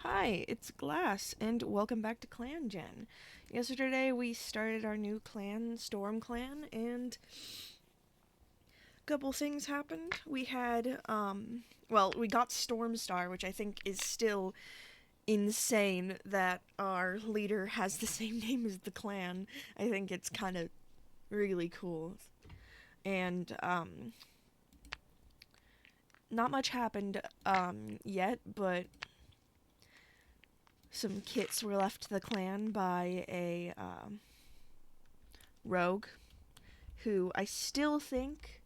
Hi, it's Glass, and welcome back to Clan Gen. Yesterday we started our new clan, Stormclan, and a couple things happened. We got Stormstar, which I think is still insane that our leader has the same name as the clan. I think it's kind of really cool. And, not much happened, yet, but some kits were left to the clan by a rogue who I still think,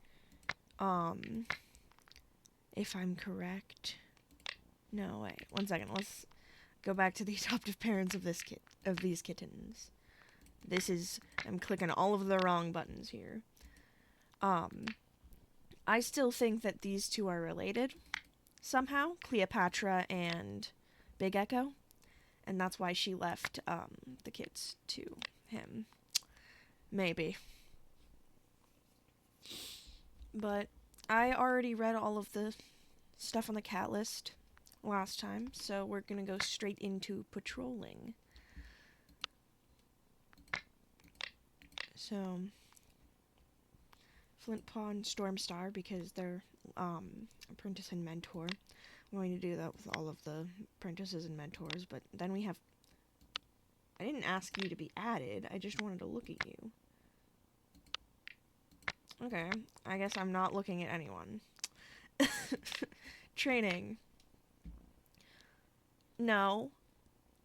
um, if I'm correct. No, wait, 1 second. Let's go back to the adoptive parents of these kittens. I'm clicking all of the wrong buttons here. I still think that these two are related somehow, Cleopatra and Big Echo, and that's why she left the kids to him. Maybe. But I already read all of the stuff on the cat list last time, so we're gonna go straight into patrolling. So, Flintpaw and Stormstar, because they're apprentice and mentor. I'm going to do that with all of the apprentices and mentors, but then we have... I didn't ask you to be added, I just wanted to look at you. Okay, I guess I'm not looking at anyone. Training. No.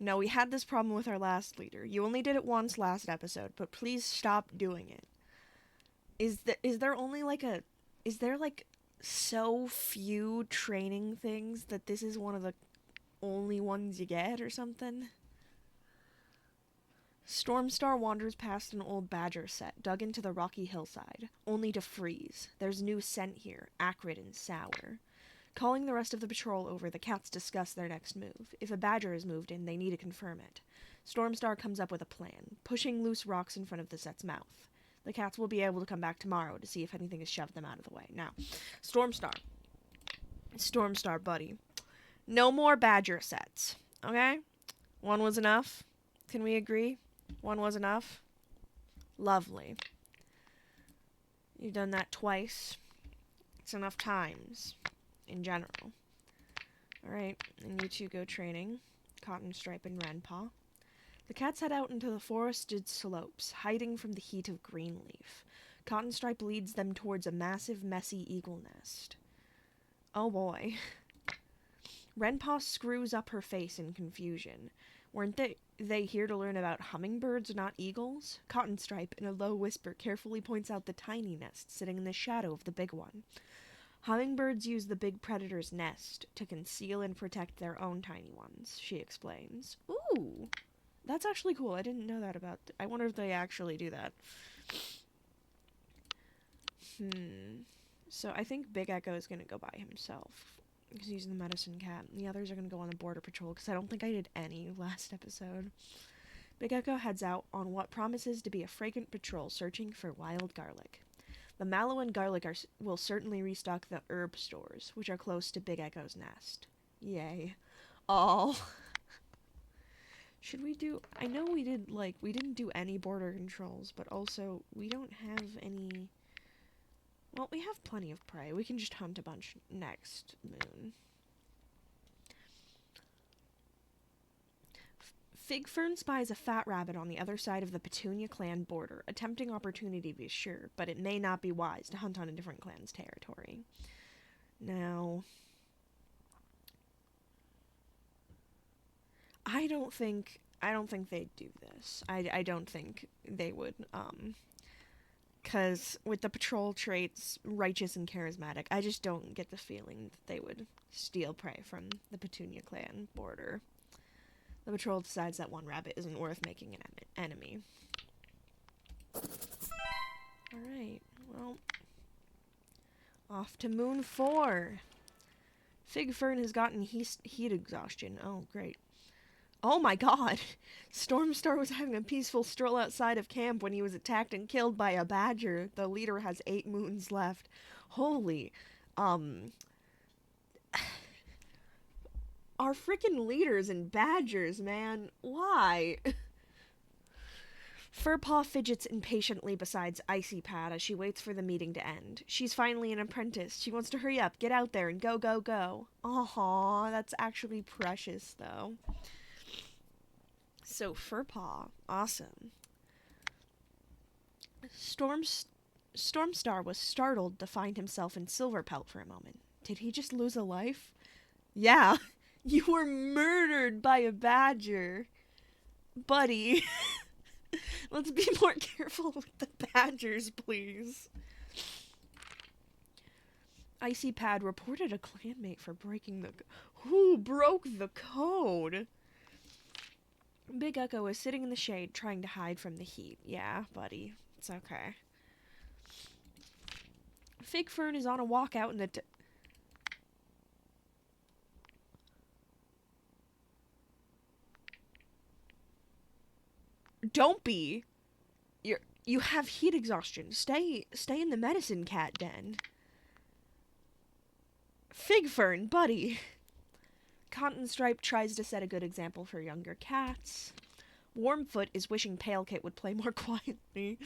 No, we had this problem with our last leader. You only did it once last episode, but please stop doing it. Is there only like a... Is there like so few training things that this is one of the only ones you get or something? Stormstar wanders past an old badger set, dug into the rocky hillside, only to freeze. There's new scent here, acrid and sour. Calling the rest of the patrol over, the cats discuss their next move. If a badger is moved in, they need to confirm it. Stormstar comes up with a plan, pushing loose rocks in front of the set's mouth. The cats will be able to come back tomorrow to see if anything has shoved them out of the way. Now, Stormstar, buddy. No more badger sets, okay? One was enough. Can we agree? One was enough? Lovely. You've done that twice. It's enough times, in general. Alright, and you two go training. Cotton Stripe and Renpaw. The cats head out into the forested slopes, hiding from the heat of Greenleaf. Cotton Stripe leads them towards a massive, messy eagle nest. Oh boy. Renpaw screws up her face in confusion. Weren't they here to learn about hummingbirds, not eagles? Cotton Stripe, in a low whisper, carefully points out the tiny nest sitting in the shadow of the big one. Hummingbirds use the big predator's nest to conceal and protect their own tiny ones, she explains. Ooh, that's actually cool. I didn't know that about... I wonder if they actually do that. So I think Big Echo is going to go by himself, because he's the medicine cat. The others are going to go on the border patrol, because I don't think I did any last episode. Big Echo heads out on what promises to be a fragrant patrol searching for wild garlic. The mallow and garlic will certainly restock the herb stores, which are close to Big Echo's nest. Yay. Oh. Should we do... I know we didn't do any border controls, but also we don't have any... Well, we have plenty of prey. We can just hunt a bunch next moon. Fig Fern spies a fat rabbit on the other side of the Petunia clan border, a tempting opportunity to be sure, but it may not be wise to hunt on a different clan's territory. Now, I don't think they'd do this. I don't think they would, because with the patrol traits, righteous and charismatic, I just don't get the feeling that they would steal prey from the Petunia clan border. The patrol decides that one rabbit isn't worth making an enemy. Alright, well, off to Moon 4. Fig Fern has gotten heat exhaustion. Oh, great. Oh my god! Stormstar was having a peaceful stroll outside of camp when he was attacked and killed by a badger. The leader has 8 moons left. Holy, Oh are freaking leaders and badgers, man. Why? Furpaw fidgets impatiently beside Icy Pad as she waits for the meeting to end. She's finally an apprentice. She wants to hurry up, get out there, and go, go, go. Aw, that's actually precious, though. So, Furpaw. Awesome. Stormstar was startled to find himself in Silverpelt for a moment. Did he just lose a life? Yeah, you were murdered by a badger. Buddy. Let's be more careful with the badgers, please. Icy Pad reported a clanmate for breaking the... Who broke the code? Big Echo is sitting in the shade trying to hide from the heat. Yeah, buddy. It's okay. Fig Fern is on a walk out in the... Don't be. You have heat exhaustion. Stay in the medicine cat den. Fig Fern, buddy. Cotton Stripe tries to set a good example for younger cats. Warmfoot is wishing Pale Kit would play more quietly.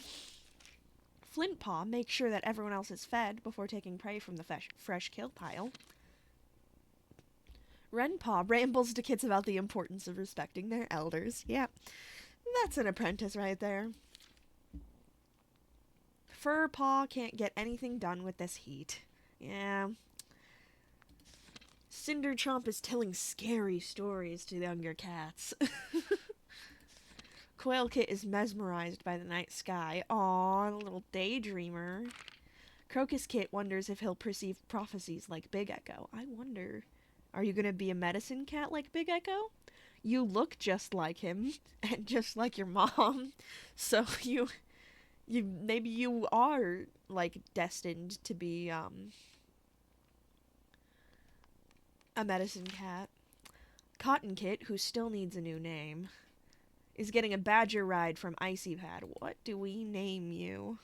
Flintpaw makes sure that everyone else is fed before taking prey from the fresh kill pile. Renpaw rambles to kids about the importance of respecting their elders. Yeah, that's an apprentice right there. Furpaw can't get anything done with this heat. Yeah. Cinderchomp is telling scary stories to the younger cats. Quailkit is mesmerized by the night sky. Aw, little daydreamer. Crocus Kit wonders if he'll perceive prophecies like Big Echo. I wonder, are you gonna be a medicine cat like Big Echo? You look just like him, and just like your mom. So maybe you are, like, destined to be, a medicine cat. Cotton Kit, who still needs a new name, is getting a badger ride from Icy Pad. What do we name you?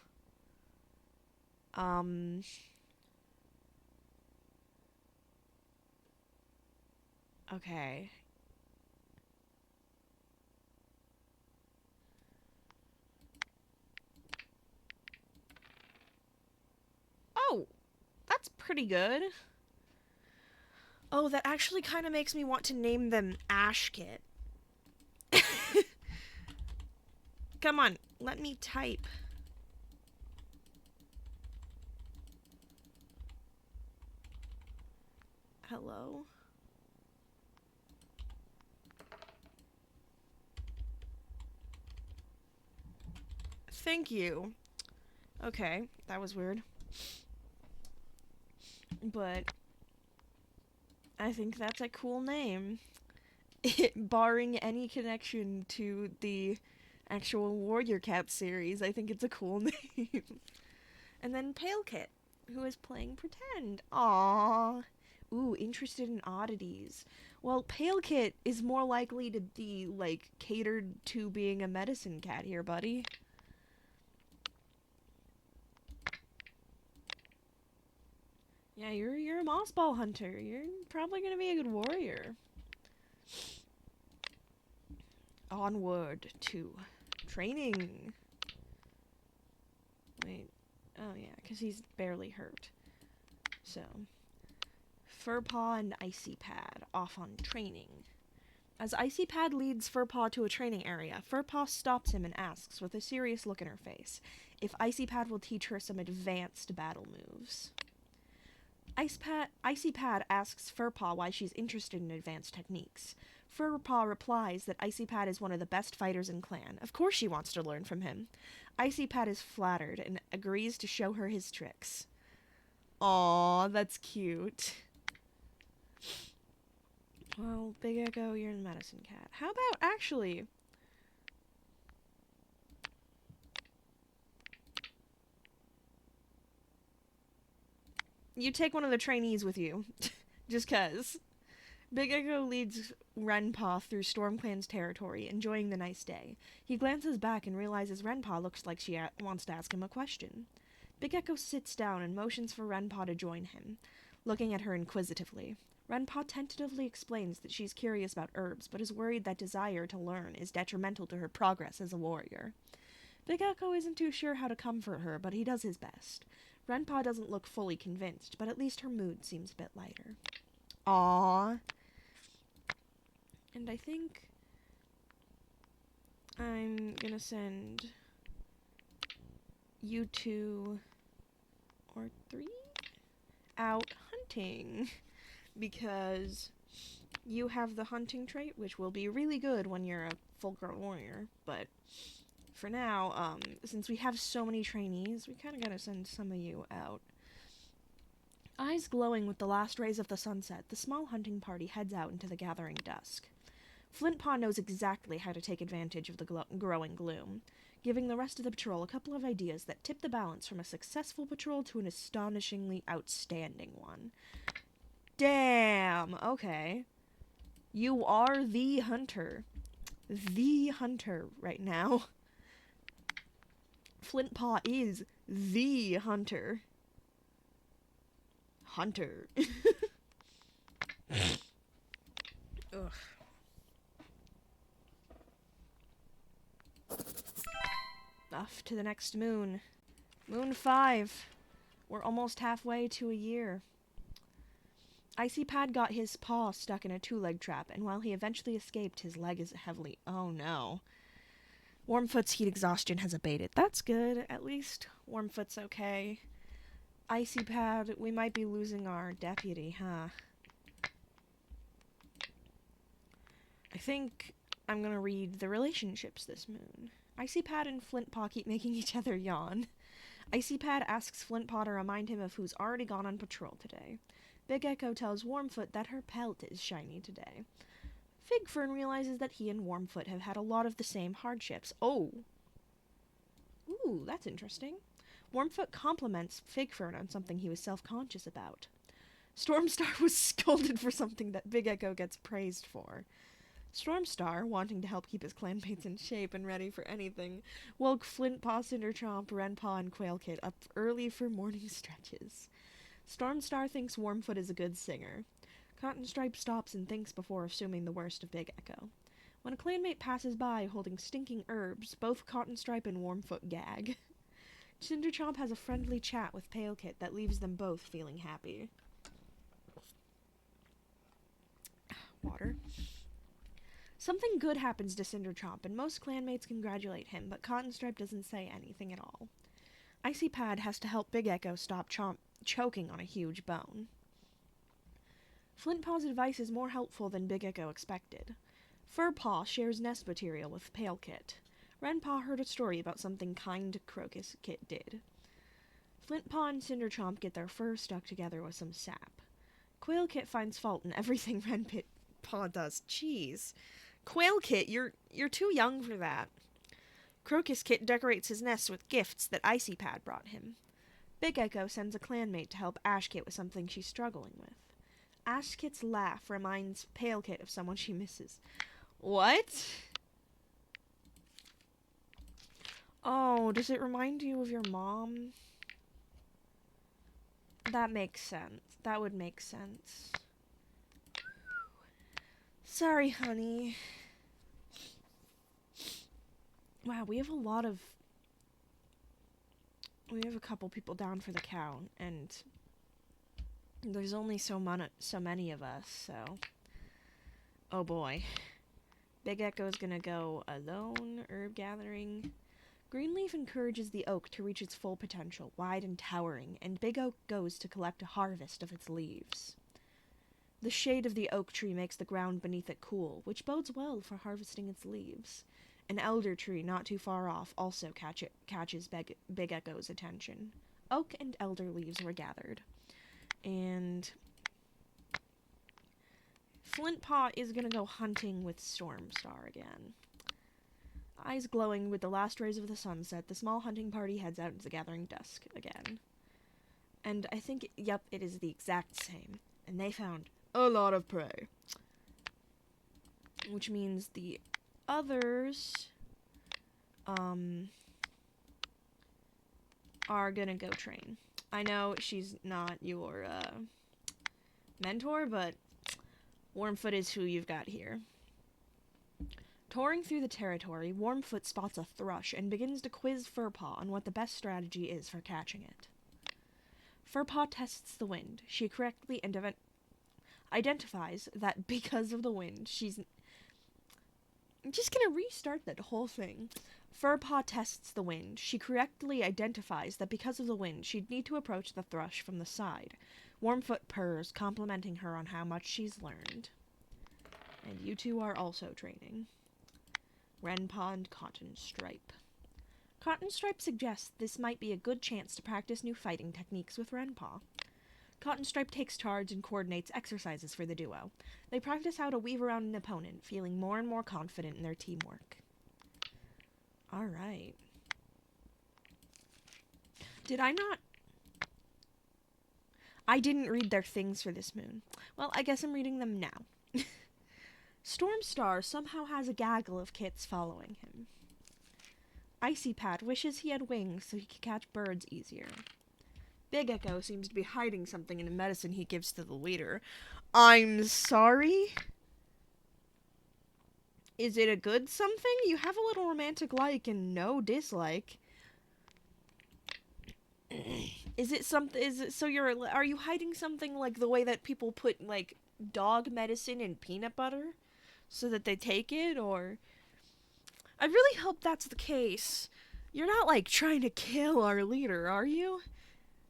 Okay. Oh, that's pretty good. Oh, that actually kind of makes me want to name them Ash Kit. Come on, let me type. Hello? Thank you. Okay, that was weird. But I think that's a cool name. Barring any connection to the actual Warrior Cat series, I think it's a cool name. And then Pale Kit, who is playing Pretend. Aww. Ooh, interested in oddities. Well, Pale Kit is more likely to be, like, catered to being a medicine cat here, buddy. Yeah, you're a moss ball hunter. You're probably gonna be a good warrior. Onward to training. Wait. Oh, yeah, because he's barely hurt. So, Furpaw and Icy Pad off on training. As Icy Pad leads Furpaw to a training area, Furpaw stops him and asks, with a serious look in her face, if Icy Pad will teach her some advanced battle moves. Icy Pad asks Furpaw why she's interested in advanced techniques. Furpaw replies that Icy Pad is one of the best fighters in Clan. Of course she wants to learn from him. Icy Pad is flattered and agrees to show her his tricks. Aww, that's cute. Well, Big Echo, you're the medicine cat. How about, actually... you take one of the trainees with you. Just 'cause. Big Echo leads Renpaw through Stormclan's territory, enjoying the nice day. He glances back and realizes Renpaw looks like she wants to ask him a question. Big Echo sits down and motions for Renpaw to join him, looking at her inquisitively. Renpa tentatively explains that she's curious about herbs, but is worried that desire to learn is detrimental to her progress as a warrior. Big Echo isn't too sure how to comfort her, but he does his best. Renpa doesn't look fully convinced, but at least her mood seems a bit lighter. Aww. And I think I'm gonna send you 2 or 3 out hunting, because you have the hunting trait, which will be really good when you're a full-grown warrior, but for now, since we have so many trainees, we kind of gotta send some of you out. Eyes glowing with the last rays of the sunset, the small hunting party heads out into the gathering dusk. Flintpaw knows exactly how to take advantage of the growing gloom, giving the rest of the patrol a couple of ideas that tip the balance from a successful patrol to an astonishingly outstanding one. Damn, okay. You are the hunter. The hunter right now. Flintpaw is the hunter. Hunter. Ugh. Off to the next moon. Moon 5. We're almost halfway to a year. Icy Pad got his paw stuck in a 2-leg trap, and while he eventually escaped, his leg is heavily... Oh no. Warmfoot's heat exhaustion has abated. That's good. At least Warmfoot's okay. Icy Pad, we might be losing our deputy, huh? I think I'm gonna read the relationships this moon. Icy Pad and Flintpaw keep making each other yawn. Icy Pad asks Flintpaw to remind him of who's already gone on patrol today. Big Echo tells Warmfoot that her pelt is shiny today. Figfern realizes that he and Warmfoot have had a lot of the same hardships. Oh! Ooh, that's interesting. Warmfoot compliments Figfern on something he was self-conscious about. Stormstar was scolded for something that Big Echo gets praised for. Stormstar, wanting to help keep his clanmates in shape and ready for anything, woke Flintpaw, Cinderchomp, Renpaw, and Quailkit up early for morning stretches. Stormstar thinks Warmfoot is a good singer. Cottonstripe stops and thinks before assuming the worst of Big Echo. When a clanmate passes by holding stinking herbs, both Cottonstripe and Warmfoot gag. Cinderchomp has a friendly chat with Palekit that leaves them both feeling happy. Water. Something good happens to Cinderchomp, and most clanmates congratulate him, but Cottonstripe doesn't say anything at all. Icy Pad has to help Big Echo stop choking on a huge bone. Flintpaw's advice is more helpful than Big Echo expected. Furpaw shares nest material with Palekit. Renpaw heard a story about something kind Crocus Kit did. Flintpaw and Cinderchomp get their fur stuck together with some sap. Quailkit finds fault in everything Renpaw does. Jeez. Quailkit, you're too young for that. Crocus Kit decorates his nest with gifts that Icy Pad brought him. Big Echo sends a clanmate to help Ashkit with something she's struggling with. Ashkit's laugh reminds Palekit of someone she misses. What? Oh, does it remind you of your mom? That makes sense. That would make sense. Sorry, honey. Wow, we have a couple people down for the count, and there's only so many of us, so... Oh boy. Big Echo's gonna go alone, herb gathering. Greenleaf encourages the oak to reach its full potential, wide and towering, and Big Oak goes to collect a harvest of its leaves. The shade of the oak tree makes the ground beneath it cool, which bodes well for harvesting its leaves. An elder tree not too far off also catches Big Echo's attention. Oak and elder leaves were gathered. And Flintpaw is gonna go hunting with Stormstar again. Eyes glowing with the last rays of the sunset, the small hunting party heads out into the gathering dusk again. And I think, yep, it is the exact same. And they found a lot of prey. Which means the others are gonna go train. I know she's not your mentor, but Warmfoot is who you've got here. Touring through the territory, Warmfoot spots a thrush and begins to quiz Furpaw on what the best strategy is for catching it. Furpaw tests the wind. She correctly identifies that because of the wind, I'm just gonna restart that whole thing. Furpaw tests the wind. She correctly identifies that because of the wind, she'd need to approach the thrush from the side. Warmfoot purrs, complimenting her on how much she's learned. And you two are also training. Wrenpaw and Cottonstripe. Cottonstripe suggests this might be a good chance to practice new fighting techniques with Wrenpaw. Cottonstripe takes charge and coordinates exercises for the duo. They practice how to weave around an opponent, feeling more and more confident in their teamwork. Alright. Did I not... I didn't read their things for this moon. Well, I guess I'm reading them now. Stormstar somehow has a gaggle of kits following him. Icy Pat wishes he had wings so he could catch birds easier. Big Echo seems to be hiding something in a medicine he gives to the leader. I'm sorry? Is it a good something? You have a little romantic like and no dislike. Are you hiding something like the way that people put, like, dog medicine in peanut butter? So that they take it, or... I really hope that's the case. You're not, like, trying to kill our leader, are you?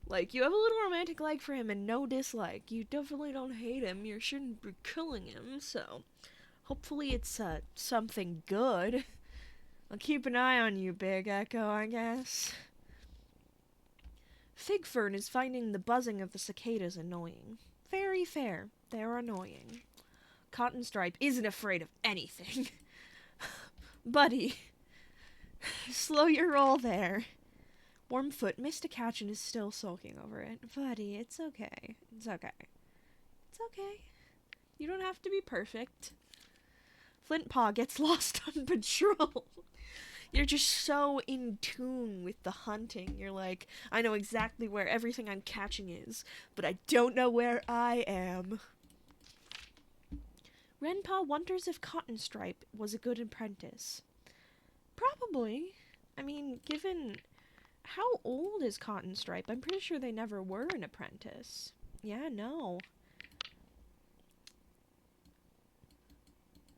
Like, you have a little romantic like for him and no dislike. You definitely don't hate him. You shouldn't be killing him, so... Hopefully it's, something good. I'll keep an eye on you, Big Echo, I guess. Figfern is finding the buzzing of the cicadas annoying. Very fair. They're annoying. Cottonstripe isn't afraid of anything. Buddy, slow your roll there. Warmfoot missed a catch and is still sulking over it. Buddy, it's okay. It's okay. It's okay. You don't have to be perfect. Flintpaw gets lost on patrol. You're just so in tune with the hunting. You're like, I know exactly where everything I'm catching is, but I don't know where I am. Wrenpaw wonders if Cottonstripe was a good apprentice. Probably. I mean, given... How old is Cottonstripe? I'm pretty sure they never were an apprentice. Yeah, no.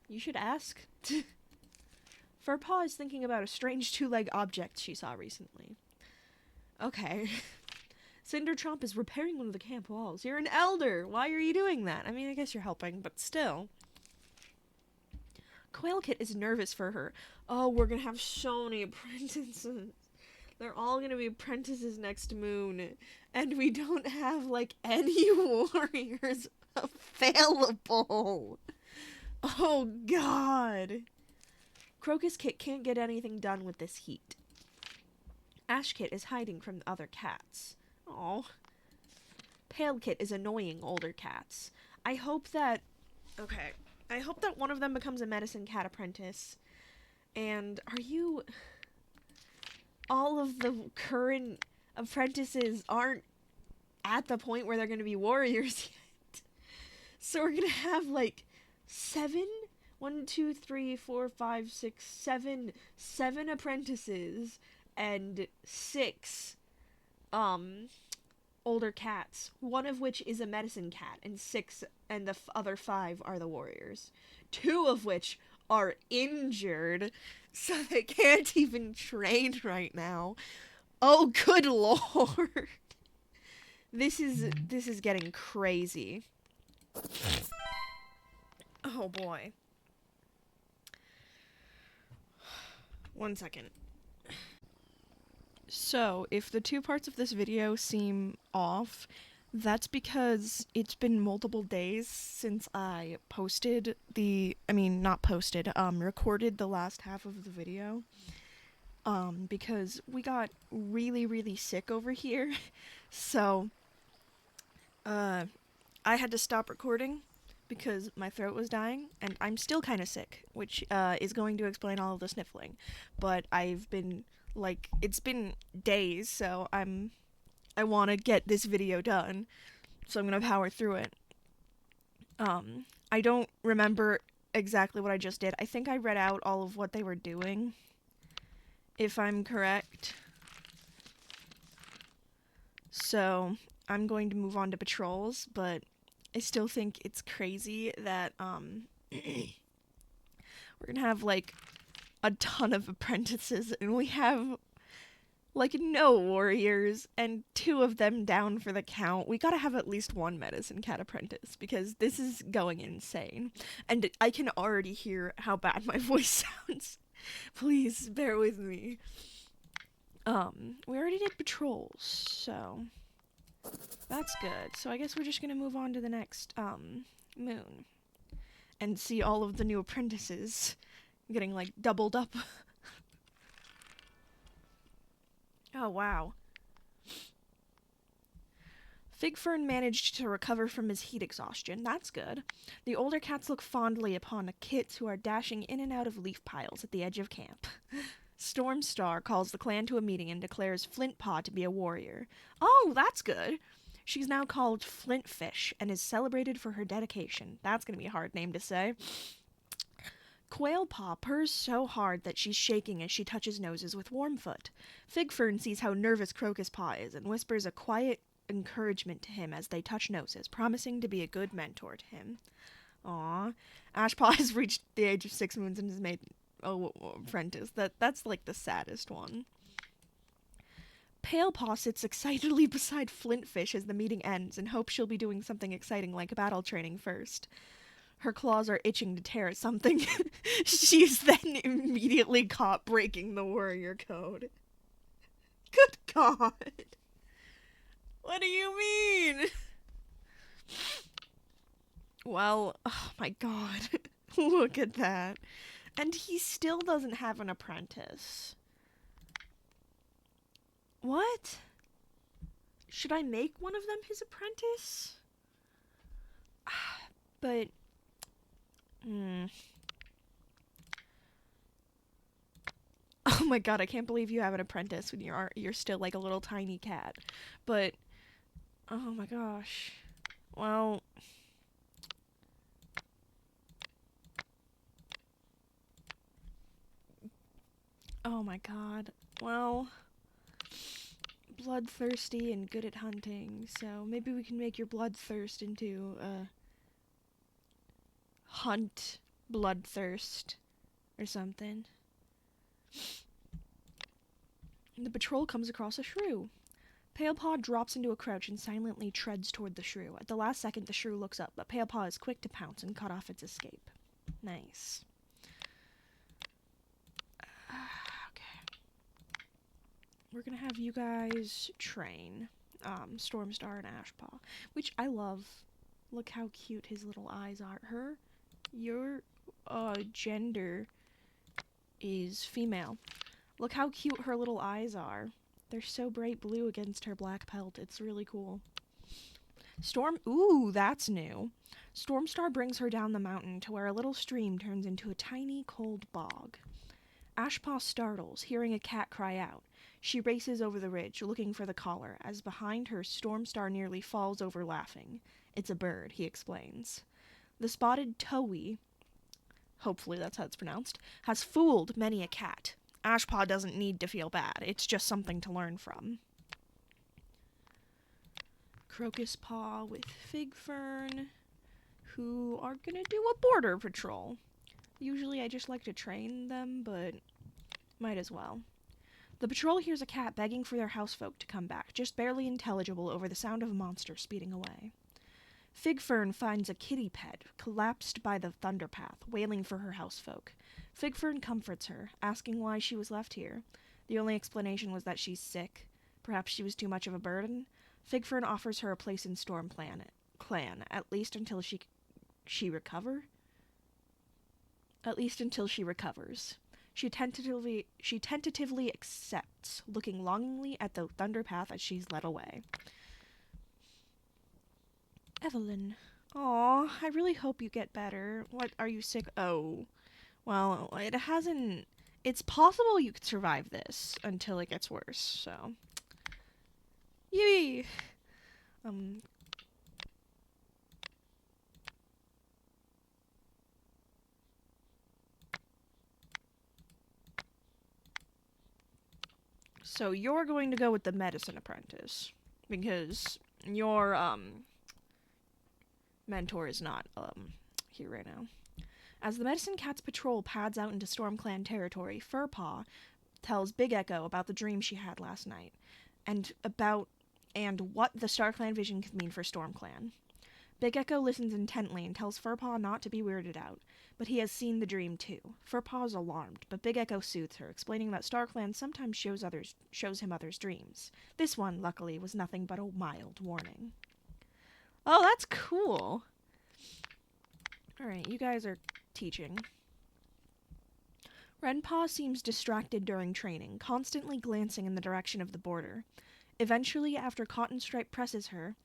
You should ask. Furpaw is thinking about a strange two-legged object she saw recently. Okay. Cindertromp is repairing one of the camp walls. You're an elder! Why are you doing that? I mean, I guess you're helping, but still. Quailkit is nervous for her. Oh, we're gonna have so many apprentices. They're all gonna be apprentices next moon. And we don't have, like, any warriors available. Oh, God. Crocus Kit can't get anything done with this heat. Ash Kit is hiding from the other cats. Oh. Pale Kit is annoying older cats. I hope that one of them becomes a medicine cat apprentice. And all of the current apprentices aren't at the point where they're going to be warriors yet. So we're going to have, like, 7 apprentices and 6 older cats, one of which is a medicine cat, and the other 5 are the warriors, 2 of which are injured, so they can't even train right now. Oh, good lord. This is getting crazy. Oh boy. 1 second. So, if the 2 parts of this video seem off, that's because it's been multiple days since I recorded the last half of the video. Because we got really, really sick over here. So, I had to stop recording because my throat was dying, and I'm still kind of sick, which is going to explain all of the sniffling. But I've been, it's been days, so I want to get this video done, so I'm going to power through it. I I don't remember exactly what I just did. I think I read out all of what they were doing, if I'm correct. So I'm going to move on to patrols, but I still think it's crazy that we're gonna have like a ton of apprentices and we have like no warriors and 2 of them down for the count. We gotta have at least 1 medicine cat apprentice because this is going insane. And I can already hear how bad my voice sounds. Please bear with me. We already did patrols, so that's good. So I guess we're just gonna move on to the next, moon. And see all of the new apprentices getting, like, doubled up. Oh, wow. Figfern managed to recover from his heat exhaustion. That's good. The older cats look fondly upon the kits who are dashing in and out of leaf piles at the edge of camp. Stormstar calls the clan to a meeting and declares Flintpaw to be a warrior. Oh, that's good. She's now called Flintfish and is celebrated for her dedication. That's going to be a hard name to say. Quailpaw purrs so hard that she's shaking as she touches noses with Warmfoot. Figfern sees how nervous Crocuspaw is and whispers a quiet encouragement to him as they touch noses, promising to be a good mentor to him. Aww. Ashpaw has reached the age of 6 moons and has made apprentice. That's like the saddest one. Palepaw sits excitedly beside Flintfish as the meeting ends and hopes she'll be doing something exciting like battle training first. Her claws are itching to tear at something. She is then immediately caught breaking the warrior code. Good God. What do you mean? Well, oh my God. Look at that. And he still doesn't have an apprentice. What? Should I make one of them his apprentice? But... Oh my God, I can't believe you have an apprentice when you're still like a little tiny cat. But... Oh my gosh. Well... Oh my God. Well... Bloodthirsty and good at hunting, so maybe we can make your bloodthirst into hunt bloodthirst or something. The patrol comes across a shrew. Palepaw drops into a crouch and silently treads toward the shrew. At the last second, the shrew looks up, but Palepaw is quick to pounce and cut off its escape. Nice. Okay. We're gonna have you guys train Stormstar and Ashpaw, which I love. Look how cute his little eyes are. Your gender is female. Look how cute her little eyes are. They're so bright blue against her black pelt. It's really cool. Ooh, that's new. Stormstar brings her down the mountain to where a little stream turns into a tiny, cold bog. Ashpaw startles, hearing a cat cry out. She races over the ridge, looking for the caller, as behind her, Stormstar nearly falls over laughing. It's a bird, he explains. The spotted towhee, hopefully that's how it's pronounced, has fooled many a cat. Ashpaw doesn't need to feel bad. It's just something to learn from. Crocuspaw with Figfern, who are gonna do a border patrol. Usually I just like to train them, but might as well. The patrol hears a cat begging for their housefolk to come back, just barely intelligible over the sound of a monster speeding away. Figfern finds a kitty pet, collapsed by the thunderpath, wailing for her housefolk. Figfern comforts her, asking why she was left here. The only explanation was that she's sick. Perhaps she was too much of a burden. Figfern offers her a place in Stormclan, at least until she recovers. She tentatively accepts, looking longingly at the thunderpath as she's led away. Evelyn. Aw, I really hope you get better. What, are you sick? Oh. Well, it's possible you could survive this until it gets worse, so. Yee! So you're going to go with the medicine apprentice. Because your, mentor is not, here right now. As the Medicine Cat's patrol pads out into Stormclan territory, Furpaw tells Big Echo about the dream she had last night, and what the StarClan vision could mean for Stormclan. Big Echo listens intently and tells Furpaw not to be weirded out, but he has seen the dream too. Furpaw is alarmed, but Big Echo soothes her, explaining that StarClan sometimes shows him others' dreams. This one, luckily, was nothing but a mild warning. Oh, that's cool. Alright, you guys are teaching. Renpaw seems distracted during training, constantly glancing in the direction of the border. Eventually, after Cottonstripe presses her,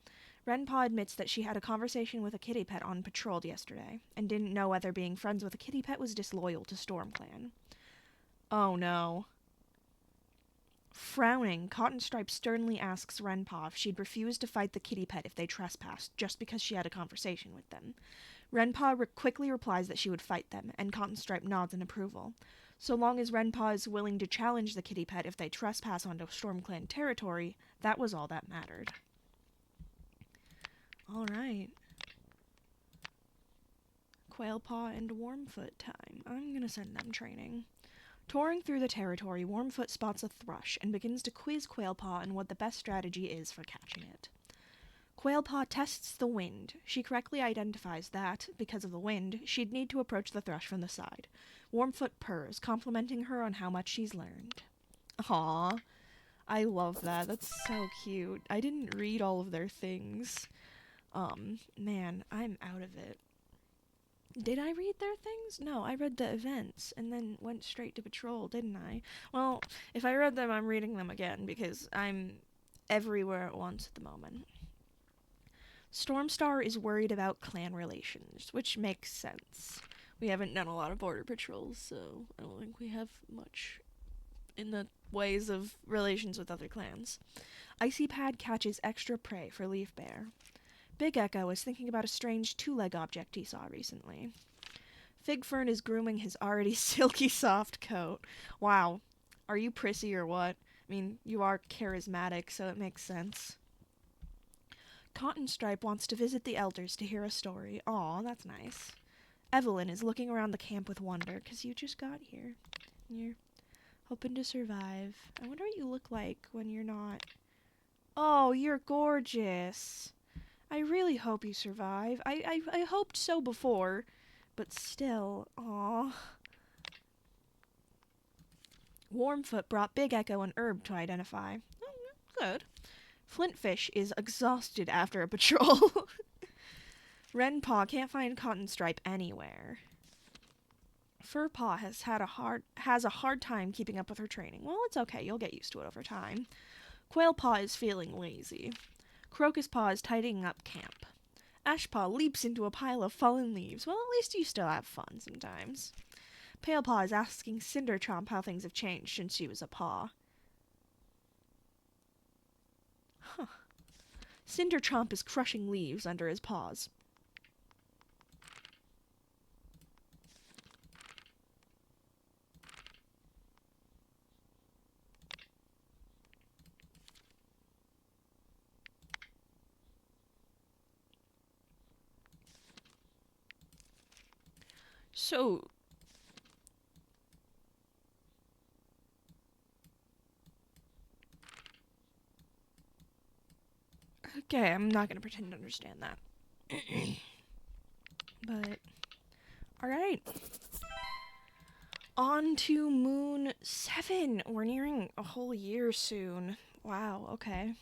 Renpaw admits that she had a conversation with a kitty pet on patrol yesterday, and didn't know whether being friends with a kitty pet was disloyal to Stormclan. Oh no. Frowning, Cottonstripe sternly asks Renpaw if she'd refuse to fight the kitty pet if they trespassed, just because she had a conversation with them. Renpaw quickly replies that she would fight them, and Cottonstripe nods in approval. So long as Renpaw is willing to challenge the kitty pet if they trespass onto Stormclan territory, that was all that mattered. Alright. Quailpaw and Warmfoot time. I'm gonna send them training. Touring through the territory, Warmfoot spots a thrush and begins to quiz Quailpaw on what the best strategy is for catching it. Quailpaw tests the wind. She correctly identifies that, because of the wind, she'd need to approach the thrush from the side. Warmfoot purrs, complimenting her on how much she's learned. Aww. I love that. That's so cute. I didn't read all of their things. Man, I'm out of it. Did I read their things? No, I read the events and then went straight to patrol, didn't I? Well, if I read them, I'm reading them again because I'm everywhere at once at the moment. Stormstar is worried about clan relations, which makes sense. We haven't done a lot of border patrols, so I don't think we have much in the ways of relations with other clans. Icypad catches extra prey for Leaf Bear. Big Echo is thinking about a strange two-leg object he saw recently. Figfern is grooming his already silky soft coat. Wow. Are you prissy or what? I mean, you are charismatic, so it makes sense. Cottonstripe wants to visit the elders to hear a story. Aw, that's nice. Evelyn is looking around the camp with wonder, because you just got here. You're hoping to survive. I wonder what you look like when you're not... Oh, you're gorgeous. I really hope you survive. I hoped so before, but still, aw. Warmfoot brought Big Echo an herb to identify. Oh, good. Flintfish is exhausted after a patrol. Renpaw can't find Cottonstripe anywhere. Furpaw has a hard time keeping up with her training. Well, it's okay. You'll get used to it over time. Quailpaw is feeling lazy. Crocuspaw is tidying up camp. Ashpaw leaps into a pile of fallen leaves. Well, at least you still have fun sometimes. Palepaw is asking Cinderchomp how things have changed since she was a paw. Huh. Cinderchomp is crushing leaves under his paws. So... Okay, I'm not going to pretend to understand that. But... Alright. On to Moon 7. We're nearing a whole year soon. Wow, okay.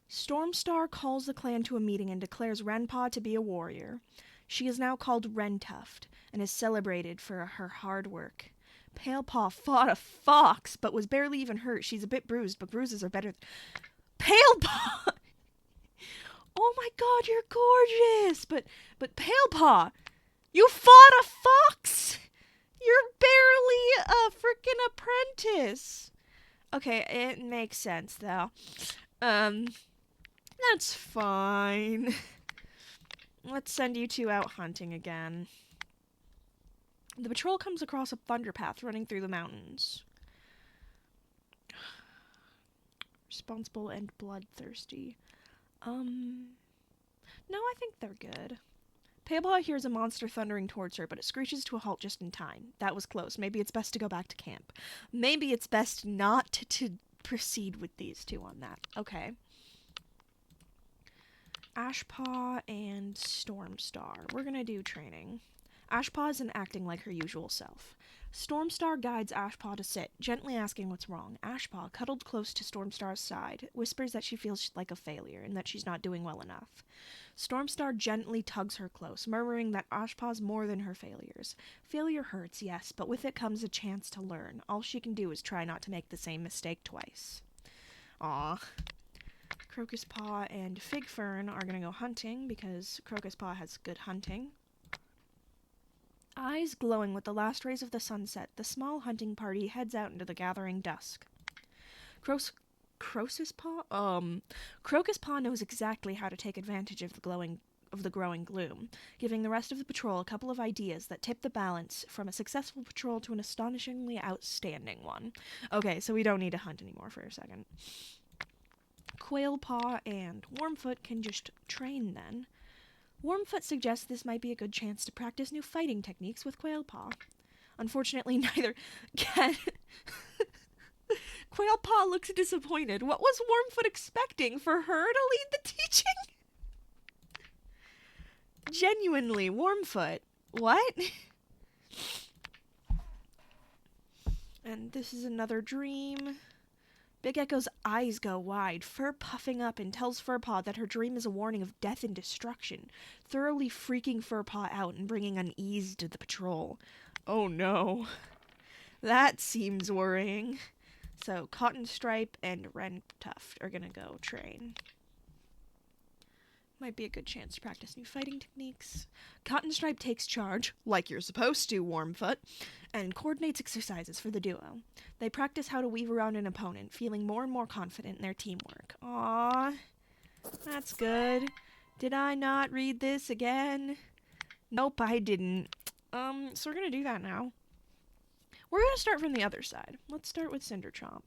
Stormstar calls the clan to a meeting and declares Renpaw to be a warrior. She is now called Rentuft and is celebrated for her hard work. Palepaw fought a fox, but was barely even hurt. She's a bit bruised, but bruises are better. Palepaw! Oh my god, you're gorgeous! But Palepaw, you fought a fox! You're barely a freaking apprentice. Okay, it makes sense, though. That's fine. Let's send you two out hunting again. The patrol comes across a thunder path running through the mountains. responsible and bloodthirsty. No, I think they're good. Palepaw hears a monster thundering towards her, but it screeches to a halt just in time. That was close. Maybe it's best to go back to camp. Maybe it's best not to proceed with these two on that. Okay. Ashpaw and Stormstar. We're gonna do training. Ashpaw isn't acting like her usual self. Stormstar guides Ashpaw to sit, gently asking what's wrong. Ashpaw, cuddled close to Stormstar's side, whispers that she feels like a failure and that she's not doing well enough. Stormstar gently tugs her close, murmuring that Ashpaw's more than her failures. Failure hurts, yes, but with it comes a chance to learn. All she can do is try not to make the same mistake twice. Aww. Crocus Paw and Fig Fern are gonna go hunting because Crocus Paw has good hunting. Eyes glowing with the last rays of the sunset, the small hunting party heads out into the gathering dusk. Crocus Paw knows exactly how to take advantage of the growing gloom, giving the rest of the patrol a couple of ideas that tip the balance from a successful patrol to an astonishingly outstanding one. Okay, so we don't need to hunt anymore for a second. Quailpaw and Warmfoot can just train then. Warmfoot suggests this might be a good chance to practice new fighting techniques with Quailpaw. Unfortunately, neither can... Quailpaw looks disappointed. What was Warmfoot expecting? For her to lead the teaching? Genuinely, Warmfoot. What? And this is another dream. Big Echo's eyes go wide, fur puffing up, and tells Furpaw that her dream is a warning of death and destruction, thoroughly freaking Furpaw out and bringing unease to the patrol. Oh no. That seems worrying. So, Cotton Stripe and Wren Tuft are gonna go train. Might be a good chance to practice new fighting techniques. Cotton Stripe takes charge, like you're supposed to, Warmfoot, and coordinates exercises for the duo. They practice how to weave around an opponent, feeling more and more confident in their teamwork. Aww. That's good. Did I not read this again? Nope, I didn't. So we're gonna do that now. We're gonna start from the other side. Let's start with Cinderchomp.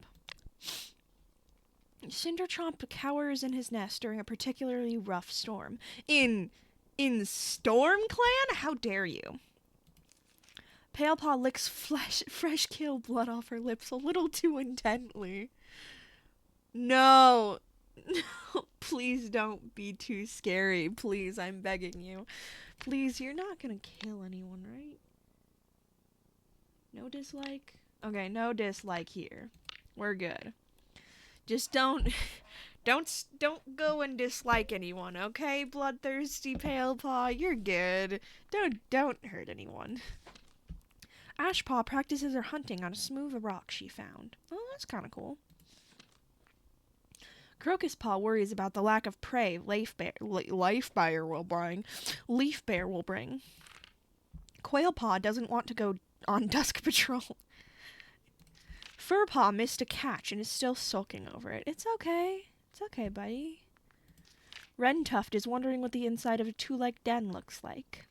Cinderchomp cowers in his nest during a particularly rough storm. In Stormclan? How dare you? Palepaw licks fresh kill blood off her lips a little too intently. No. No, please don't be too scary. Please, I'm begging you. Please, you're not gonna kill anyone, right? No dislike? Okay, no dislike here. We're good. Just don't go and dislike anyone, okay? Bloodthirsty Palepaw, you're good. Don't hurt anyone. Ashpaw practices her hunting on a smooth rock she found. Oh, that's kind of cool. Crocus Paw worries about the lack of prey Leaf Bear will bring. Quailpaw doesn't want to go on dusk patrol. Furpaw missed a catch and is still sulking over it. It's okay. It's okay, buddy. Wren Tuft is wondering what the inside of a two-legged den looks like.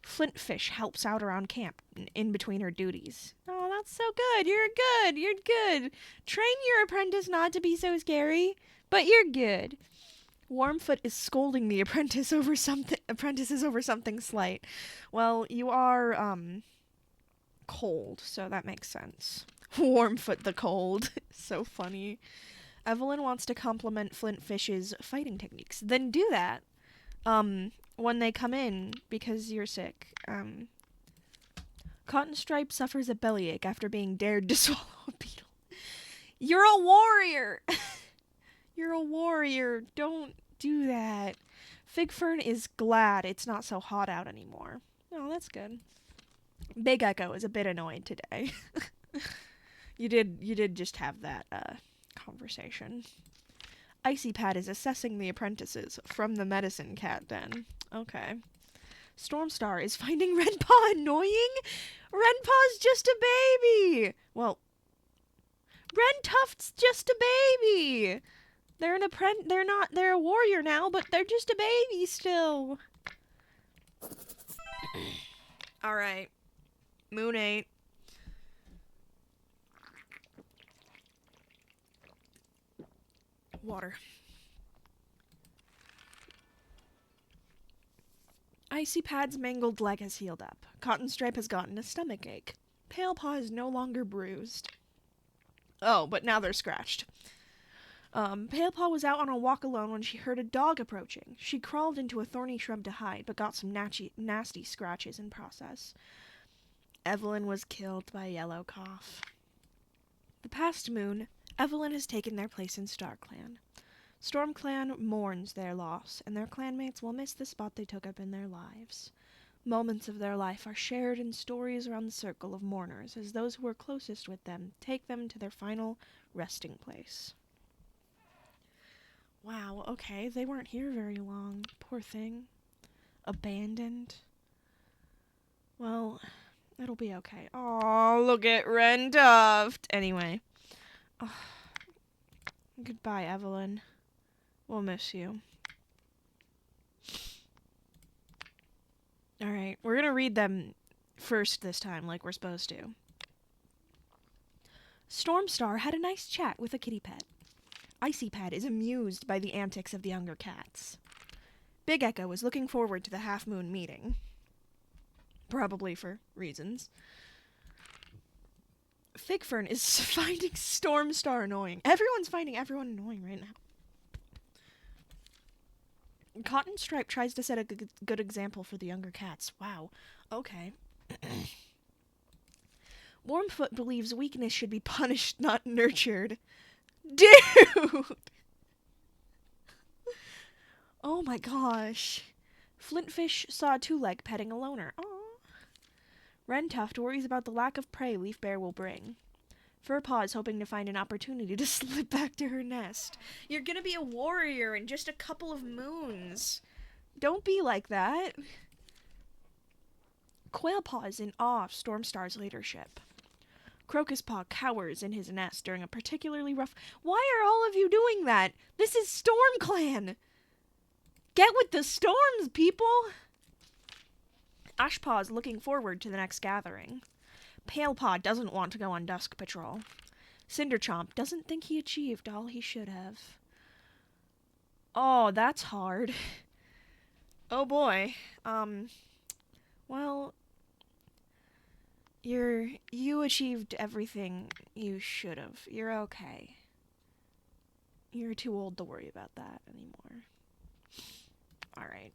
Flintfish helps out around camp in between her duties. Oh, that's so good. You're good. You're good. Train your apprentice not to be so scary, but you're good. Warmfoot is scolding the apprentices over something slight. Well, you are cold, so that makes sense. Warmfoot the cold. So funny. Evelyn wants to compliment Flintfish's fighting techniques. Then do that. When they come in, because you're sick. Cotton Stripe suffers a bellyache after being dared to swallow a beetle. You're a warrior! You're a warrior. Don't do that. Fig Fern is glad it's not so hot out anymore. Oh, that's good. Big Echo is a bit annoyed today. You did just have that conversation. Icy Pat is assessing the apprentices from the medicine cat den. Okay. Stormstar is finding Redpaw annoying? Redpaw's just a baby! Well, Ren Tuft's just a baby! They're a warrior now, but they're just a baby still. Alright. Moon 8. Water. Icy Pad's mangled leg has healed up. Cotton Stripe has gotten a stomach ache. Pale Paw is no longer bruised. Oh, but now they're scratched. Pale Paw was out on a walk alone when she heard a dog approaching. She crawled into a thorny shrub to hide, but got some nasty scratches in process. Evelyn was killed by Yellow Cough. The past moon, Evelyn has taken their place in Stormclan. Stormclan mourns their loss, and their clanmates will miss the spot they took up in their lives. Moments of their life are shared in stories around the circle of mourners, as those who are closest with them take them to their final resting place. Wow, okay, they weren't here very long. Poor thing. Abandoned. Well, it'll be okay. Oh, look at Rentuft. Anyway. Oh, goodbye, Evelyn. We'll miss you. Alright, we're gonna read them first this time, like we're supposed to. Stormstar had a nice chat with a kitty pet. Icy Pad is amused by the antics of the younger cats. Big Echo is looking forward to the half-moon meeting. Probably for reasons. Figfern is finding Stormstar annoying. Everyone's finding everyone annoying right now. Cotton Stripe tries to set a good example for the younger cats. Wow. Okay. Warmfoot believes weakness should be punished, not nurtured. Dude! Oh my gosh. Flintfish saw a two-leg petting a loner. Aww. Rentuft worries about the lack of prey Leaf Bear will bring. Furpaw is hoping to find an opportunity to slip back to her nest. You're gonna be a warrior in just a couple of moons. Don't be like that. Quailpaw is in awe of Stormstar's leadership. Crocuspaw cowers in his nest during a particularly rough... Why are all of you doing that? This is Stormclan! Get with the storms, people! Ashpaw is looking forward to the next gathering. Palepaw doesn't want to go on dusk patrol. Cinderchomp doesn't think he achieved all he should have. Oh, that's hard. Oh boy. Well, you achieved everything you should have. You're okay. You're too old to worry about that anymore. Alright.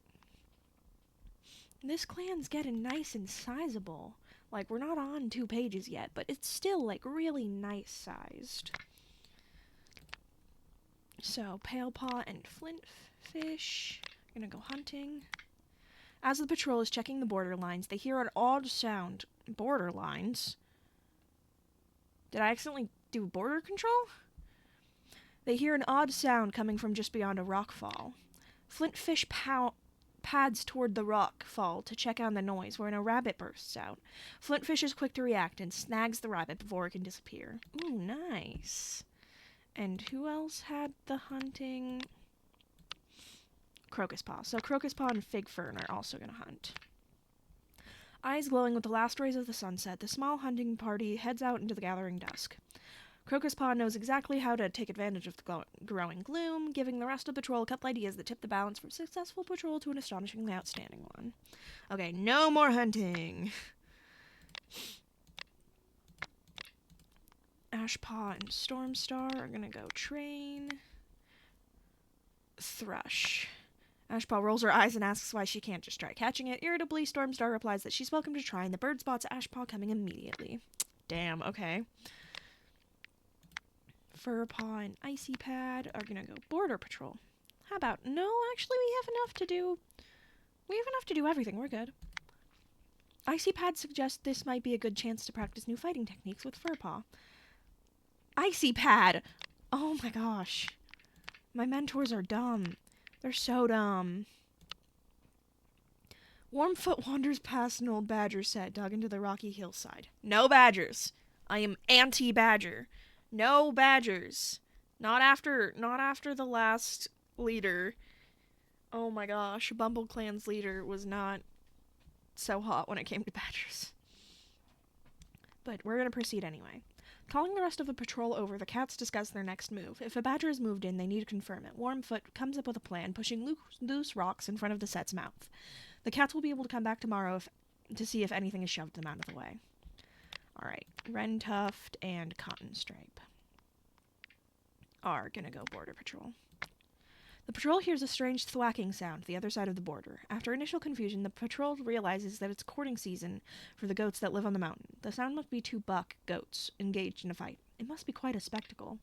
This clan's getting nice and sizable. Like, we're not on 2 pages yet, but it's still, like, really nice sized. So, Palepaw and Flintfish are gonna go hunting. As the patrol is checking the borderlines, they hear an odd sound. Borderlines? Did I accidentally do border control? They hear an odd sound coming from just beyond a rock fall. Flintfish pads toward the rock fall to check out the noise, wherein a rabbit bursts out. Flintfish is quick to react and snags the rabbit before it can disappear. Ooh, nice. And who else had the hunting? Crocuspaw. So Crocuspaw and Figfern are also going to hunt. Eyes glowing with the last rays of the sunset, the small hunting party heads out into the gathering dusk. Crocuspaw knows exactly how to take advantage of the growing gloom, giving the rest of the patrol a couple ideas that tip the balance from successful patrol to an astonishingly outstanding one. Okay, no more hunting. Ashpaw and Stormstar are gonna go train. Thrush. Ashpaw rolls her eyes and asks why she can't just try catching it. Irritably, Stormstar replies that she's welcome to try, and the bird spots Ashpaw coming immediately. Damn, okay. Furpaw and Icy Pad are gonna go border patrol. How about... No, actually, we have enough to do... We have enough to do everything. We're good. Icy Pad suggests this might be a good chance to practice new fighting techniques with Furpaw. Icy Pad! Oh my gosh. My mentors are dumb. They're so dumb. Warmfoot wanders past an old badger set dug into the rocky hillside. No badgers. I am anti-badger. No badgers. Not after the last leader. Oh my gosh, BumbleClan's leader was not so hot when it came to badgers. But we're gonna proceed anyway. Calling the rest of the patrol over, the cats discuss their next move. If a badger is moved in, they need to confirm it. Warmfoot comes up with a plan, pushing loose rocks in front of the set's mouth. The cats will be able to come back tomorrow to see if anything has shoved them out of the way. Alright, Wren Tuft and Cotton Stripe are gonna go border patrol. The patrol hears a strange thwacking sound the other side of the border. After initial confusion, the patrol realizes that it's courting season for the goats that live on the mountain. The sound must be two buck goats engaged in a fight. It must be quite a spectacle.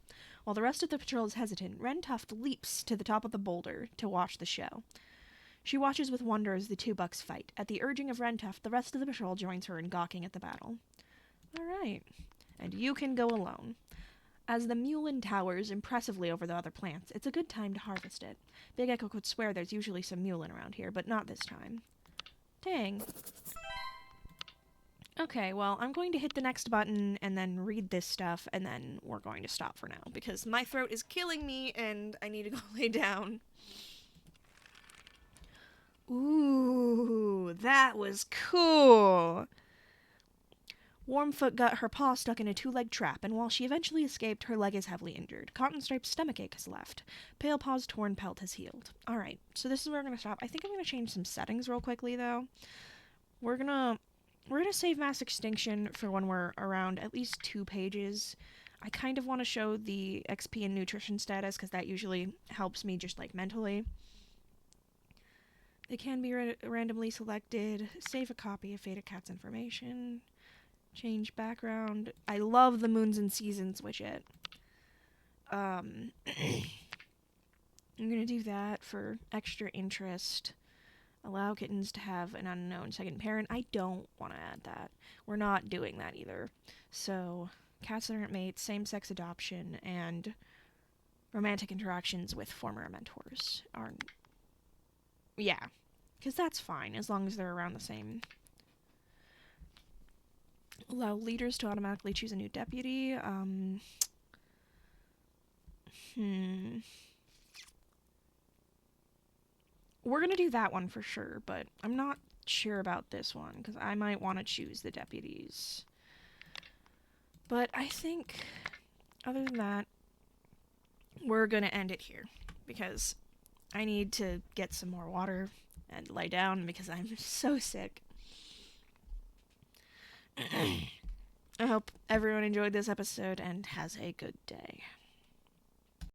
While the rest of the patrol is hesitant, Wren Tuft leaps to the top of the boulder to watch the show. She watches with wonder as the two bucks fight. At the urging of Wren Tuft, the rest of the patrol joins her in gawking at the battle. Alright. And you can go alone. As the mullein towers impressively over the other plants, it's a good time to harvest it. Big Echo could swear there's usually some mullein around here, but not this time. Dang. Okay, well, I'm going to hit the next button and then read this stuff, and then we're going to stop for now, because my throat is killing me, and I need to go lay down. Ooh, that was cool! Warmfoot got her paw stuck in a two-leg trap, and while she eventually escaped, her leg is heavily injured. Cotton Stripe's stomachache has left. Pale Paw's torn pelt has healed. Alright, so this is where we're going to stop. I think I'm going to change some settings real quickly, though. We're gonna save mass extinction for when we're around at least 2 pages. I kind of want to show the XP and nutrition status, because that usually helps me just, like, mentally. They can be randomly selected. Save a copy of Faded Cat's information. Change background. I love the Moons and Seasons widget. I'm gonna do that for extra interest. Allow kittens to have an unknown second parent. I don't want to add that. We're not doing that either. So, cats that aren't mates, same-sex adoption, and romantic interactions with former mentors are... Yeah. Because that's fine, as long as they're around the same... Allow leaders to automatically choose a new deputy. We're going to do that one for sure, but I'm not sure about this one, because I might want to choose the deputies. But I think, other than that, we're going to end it here, because I need to get some more water and lie down, because I'm so sick. I hope everyone enjoyed this episode and has a good day.